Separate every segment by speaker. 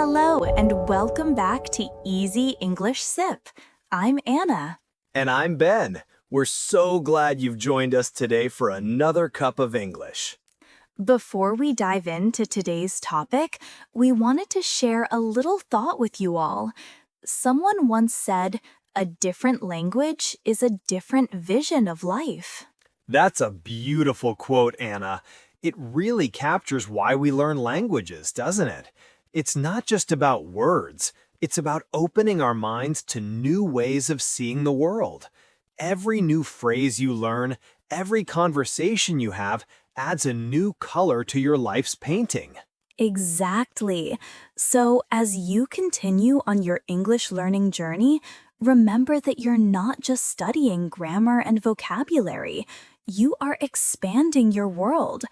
Speaker 1: Hello, and welcome back to Easy English Sip. I'm Anna.
Speaker 2: And I'm Ben. We're so glad you've joined us today for another cup of English.
Speaker 1: Before we dive into today's topic, we wanted to share a little thought with you all. Someone once said, a different language is a different vision of life.
Speaker 2: That's a beautiful quote, Anna. It really captures why we learn languages, doesn't it? It's not just about words. It's about opening our minds to new ways of seeing the world. Every new phrase you learn, every conversation you have, adds a new color to your life's painting.
Speaker 1: Exactly. So, as you continue on your English learning journey, remember that you're not just studying grammar and vocabulary. You are expanding your world.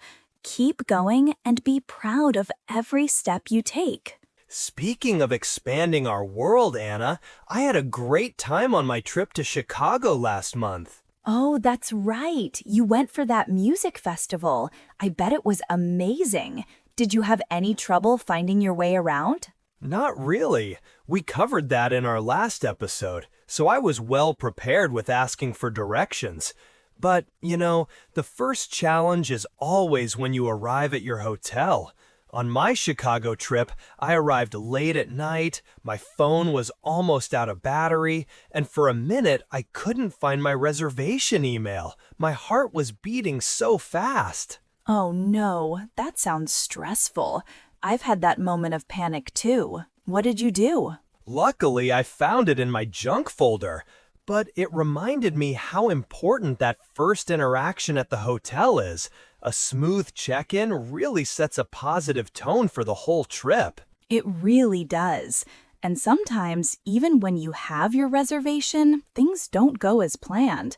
Speaker 1: Keep going and be proud of every step you take.
Speaker 2: Speaking of expanding our world, Anna, I had a great time on my trip to Chicago last month.
Speaker 1: Oh, that's right. You went for that music festival. I bet it was amazing. Did you have any trouble finding your way around?
Speaker 2: Not really. We covered that in our last episode, so I was well prepared with asking for directions. But, the first challenge is always when you arrive at your hotel. On my Chicago trip, I arrived late at night, my phone was almost out of battery, and for a minute I couldn't find my reservation email. My heart was beating so fast.
Speaker 1: Oh no, that sounds stressful. I've had that moment of panic too. What did you do?
Speaker 2: Luckily, I found it in my junk folder, but it reminded me how important that first interaction at the hotel is. A smooth check-in really sets a positive tone for the whole trip.
Speaker 1: It really does. And sometimes, even when you have your reservation, things don't go as planned.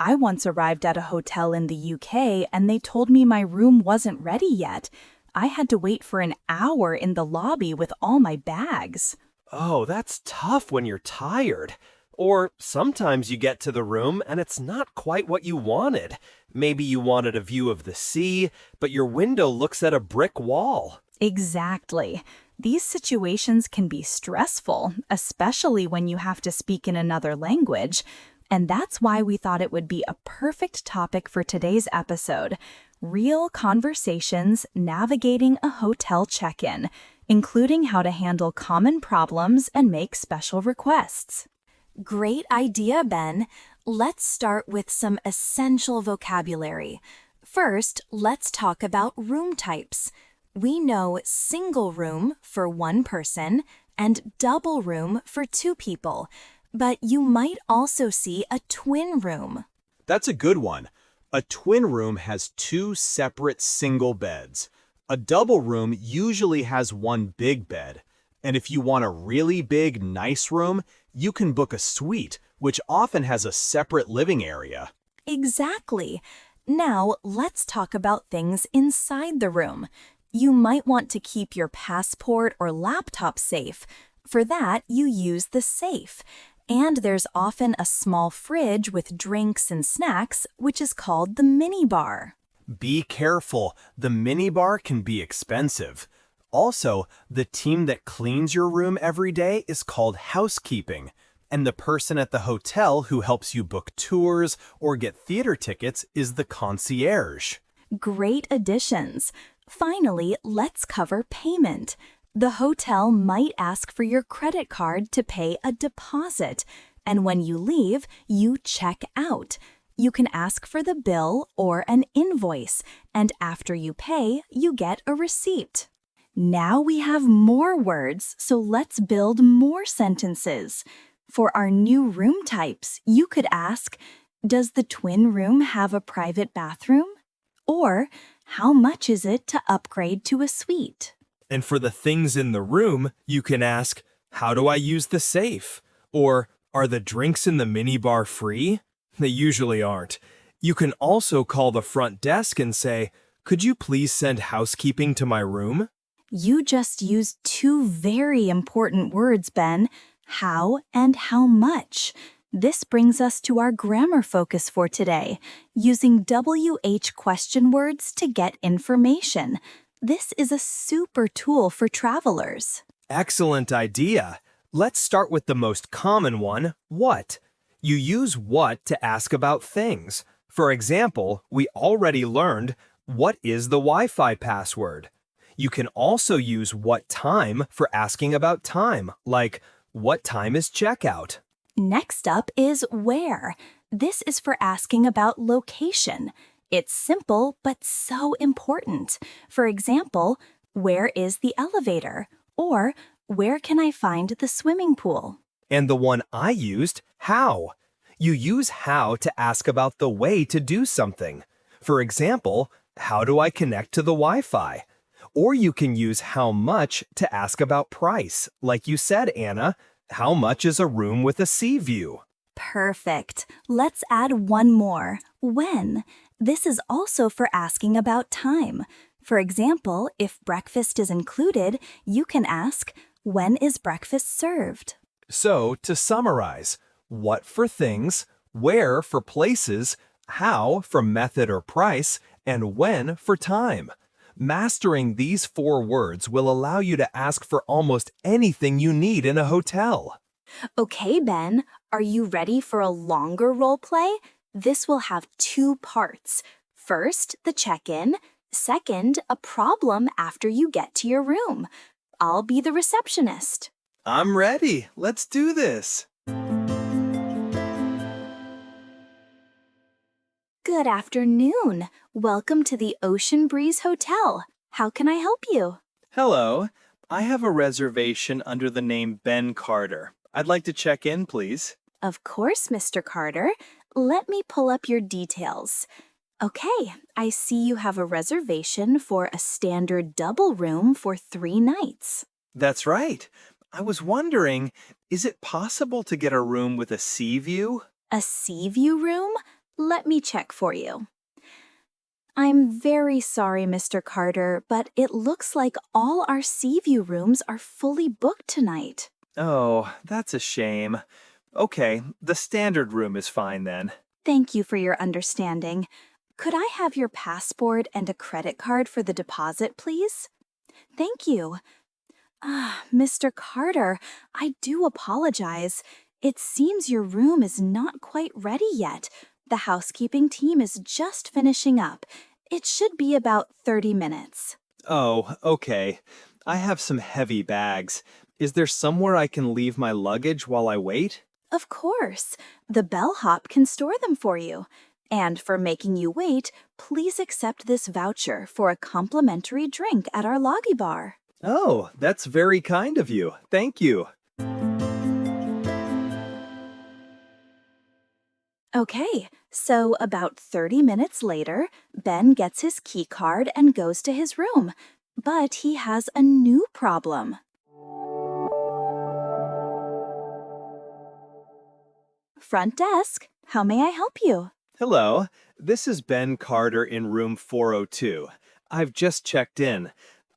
Speaker 1: I once arrived at a hotel in the UK and they told me my room wasn't ready yet. I had to wait for an hour in the lobby with all my bags.
Speaker 2: Oh, that's tough when you're tired. Or sometimes you get to the room and it's not quite what you wanted. Maybe you wanted a view of the sea, but your window looks at a brick wall.
Speaker 1: Exactly. These situations can be stressful, especially when you have to speak in another language. And that's why we thought it would be a perfect topic for today's episode: real conversations navigating a hotel check-in, including how to handle common problems and make special requests. Great idea, Ben. Let's start with some essential vocabulary. First, let's talk about room types. We know single room for one person and double room for two people, but you might also see a twin room.
Speaker 2: That's a good one. A twin room has two separate single beds. A double room usually has one big bed. And if you want a really big, nice room, you can book a suite, which often has a separate living area.
Speaker 1: Exactly. Now, let's talk about things inside the room. You might want to keep your passport or laptop safe. For that, you use the safe. And there's often a small fridge with drinks and snacks, which is called the minibar.
Speaker 2: Be careful, the minibar can be expensive. Also, the team that cleans your room every day is called housekeeping, and the person at the hotel who helps you book tours or get theater tickets is the concierge.
Speaker 1: Great additions. Finally, let's cover payment. The hotel might ask for your credit card to pay a deposit, and when you leave, you check out. You can ask for the bill or an invoice, and after you pay, you get a receipt. Now we have more words, so let's build more sentences. For our new room types, you could ask, does the twin room have a private bathroom? Or, how much is it to upgrade to a suite?
Speaker 2: And for the things in the room, you can ask, how do I use the safe? Or, are the drinks in the minibar free? They usually aren't. You can also call the front desk and say, could you please send housekeeping to my room?
Speaker 1: You just used two very important words, Ben: how and how much. This brings us to our grammar focus for today, using WH question words to get information. This is a super tool for travelers.
Speaker 2: Excellent idea. Let's start with the most common one, what. You use what to ask about things. For example, we already learned, what is the Wi-Fi password? You can also use what time for asking about time, like, what time is checkout?
Speaker 1: Next up is where. This is for asking about location. It's simple, but so important. For example, where is the elevator? Or, where can I find the swimming pool?
Speaker 2: And the one I used, how. You use how to ask about the way to do something. For example, how do I connect to the Wi-Fi? Or you can use how much to ask about price. Like you said, Anna, how much is a room with a sea view?
Speaker 1: Perfect. Let's add one more. When? This is also for asking about time. For example, if breakfast is included, you can ask, when is breakfast served?
Speaker 2: So, to summarize, what for things, where for places, how for method or price, and when for time. Mastering these 4 words will allow you to ask for almost anything you need in a hotel.
Speaker 1: Okay, Ben, are you ready for a longer role play? This will have 2 parts. First, the check-in. Second, a problem after you get to your room. I'll be the receptionist.
Speaker 2: I'm ready. Let's do this.
Speaker 1: Good afternoon. Welcome to the Ocean Breeze Hotel. How can I help you?
Speaker 3: Hello. I have a reservation under the name Ben Carter. I'd like to check in, please.
Speaker 1: Of course, Mr. Carter. Let me pull up your details. Okay, I see you have a reservation for a standard double room for 3 nights.
Speaker 3: That's right. I was wondering, is it possible to get a room with a sea view?
Speaker 1: A sea view room? Let me check for you. I'm very sorry, Mr. Carter, but it looks like all our sea view rooms are fully booked tonight.
Speaker 3: Oh, that's a shame. Okay, the standard room is fine then.
Speaker 1: Thank you for your understanding. Could I have your passport and a credit card for the deposit, please? Thank you. Mr. Carter, I do apologize. It seems your room is not quite ready yet. The housekeeping team is just finishing up. It should be about 30 minutes.
Speaker 3: Oh, okay. I have some heavy bags. Is there somewhere I can leave my luggage while I wait?
Speaker 1: Of course, the bellhop can store them for you. And for making you wait, please accept this voucher for a complimentary drink at our lobby bar.
Speaker 3: Oh, that's very kind of you. Thank you.
Speaker 1: Okay, so about 30 minutes later, Ben gets his key card and goes to his room. But he has a new problem. Front desk, how may I help you?
Speaker 3: Hello, this is Ben Carter in room 402. I've just checked in.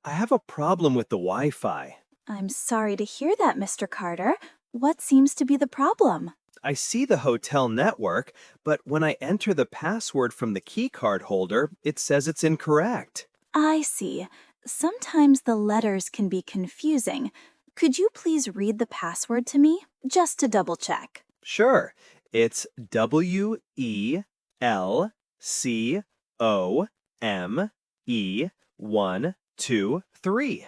Speaker 3: I have a problem with the Wi-Fi.
Speaker 1: I'm sorry to hear that, Mr. Carter. What seems to be the problem?
Speaker 3: I see the hotel network, but when I enter the password from the key card holder, it says it's incorrect.
Speaker 1: I see. Sometimes the letters can be confusing. Could you please read the password to me, just to double check?
Speaker 3: Sure, it's WELCOME123.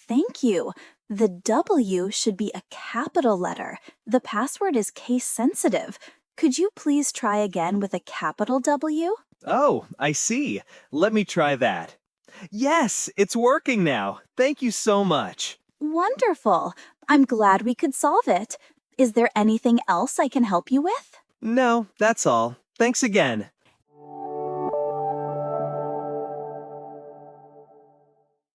Speaker 1: Thank you. The W should be a capital letter. The password is case sensitive. Could you please try again with a capital W?
Speaker 3: Oh, I see. Let me try that. Yes, it's working now. Thank you so much.
Speaker 1: Wonderful. I'm glad we could solve it. Is there anything else I can help you with?
Speaker 3: No, that's all. Thanks again.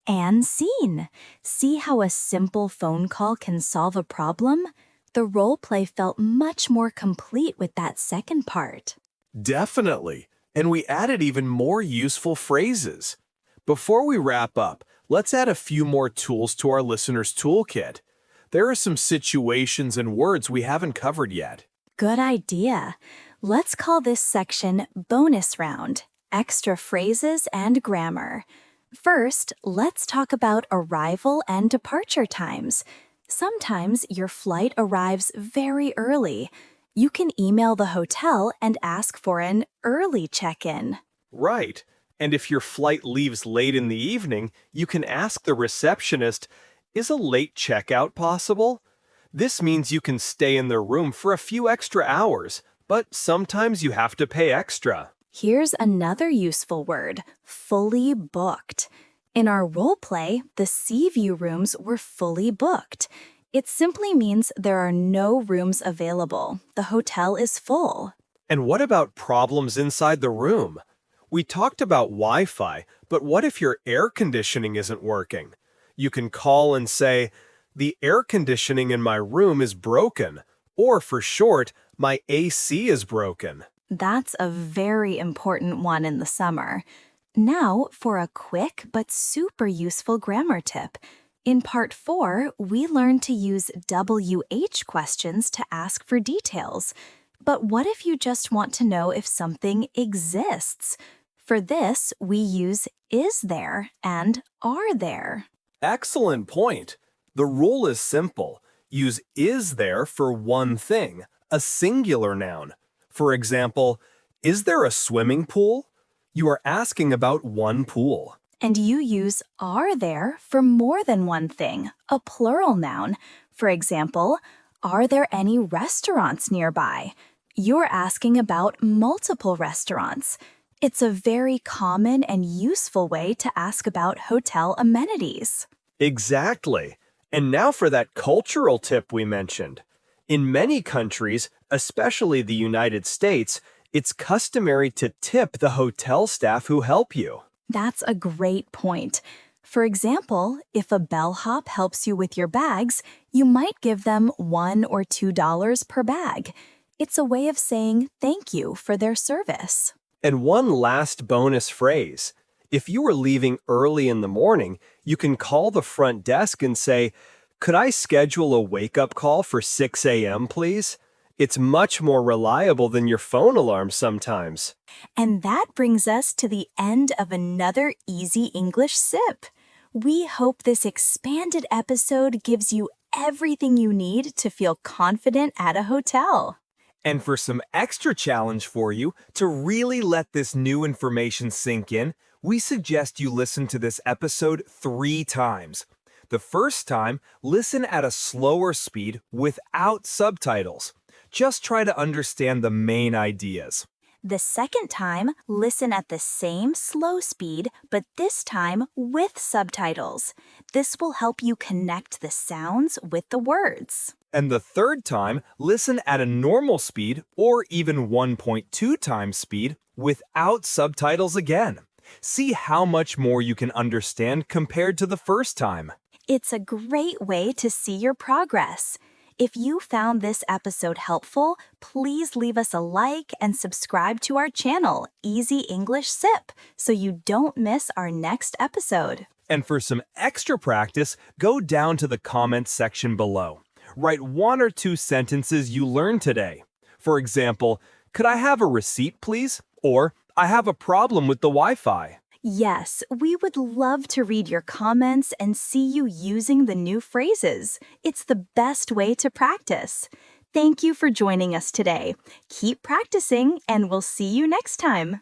Speaker 1: And scene. See how a simple phone call can solve a problem? The role play felt much more complete with that second part.
Speaker 2: Definitely. And we added even more useful phrases. Before we wrap up, let's add a few more tools to our listeners' toolkit. There are some situations and words we haven't covered yet.
Speaker 1: Good idea. Let's call this section Bonus Round, Extra Phrases and Grammar. First, let's talk about arrival and departure times. Sometimes your flight arrives very early. You can email the hotel and ask for an early check-in.
Speaker 2: Right. And if your flight leaves late in the evening, you can ask the receptionist, is a late checkout possible? This means you can stay in their room for a few extra hours, but sometimes you have to pay extra.
Speaker 1: Here's another useful word, fully booked. In our role play, the sea view rooms were fully booked. It simply means there are no rooms available. The hotel is full.
Speaker 2: And what about problems inside the room? We talked about Wi-Fi, but what if your air conditioning isn't working? You can call and say, the air conditioning in my room is broken, or for short, my AC is broken.
Speaker 1: That's a very important one in the summer. Now for a quick but super useful grammar tip. In part 4, we learned to use WH questions to ask for details. But what if you just want to know if something exists? For this, we use is there and are there.
Speaker 2: Excellent point. The rule is simple. Use is there for one thing, a singular noun. For example, is there a swimming pool? You are asking about one pool.
Speaker 1: And you use are there for more than one thing, a plural noun. For example, are there any restaurants nearby? You're asking about multiple restaurants. It's a very common and useful way to ask about hotel amenities.
Speaker 2: Exactly. And now for that cultural tip we mentioned. In many countries, especially the United States, it's customary to tip the hotel staff who help you.
Speaker 1: That's a great point. For example, if a bellhop helps you with your bags, you might give them $1 or $2 per bag. It's a way of saying thank you for their service.
Speaker 2: And one last bonus phrase. If you are leaving early in the morning, you can call the front desk and say, could I schedule a wake-up call for 6 a.m., please? It's much more reliable than your phone alarm sometimes.
Speaker 1: And that brings us to the end of another Easy English Sip. We hope this expanded episode gives you everything you need to feel confident at a hotel.
Speaker 2: And for some extra challenge for you, to really let this new information sink in, we suggest you listen to this episode 3 times. The first time, listen at a slower speed without subtitles. Just try to understand the main ideas.
Speaker 1: The second time, listen at the same slow speed, but this time with subtitles. This will help you connect the sounds with the words.
Speaker 2: And the third time, listen at a normal speed or even 1.2 times speed without subtitles again. See how much more you can understand compared to the first time.
Speaker 1: It's a great way to see your progress. If you found this episode helpful, please leave us a like and subscribe to our channel, Easy English Sip, so you don't miss our next episode.
Speaker 2: And for some extra practice, go down to the comments section below. Write 1 or 2 sentences you learned today. For example, could I have a receipt, please? Or, I have a problem with the Wi-Fi.
Speaker 1: Yes, we would love to read your comments and see you using the new phrases. It's the best way to practice. Thank you for joining us today. Keep practicing, and we'll see you next time.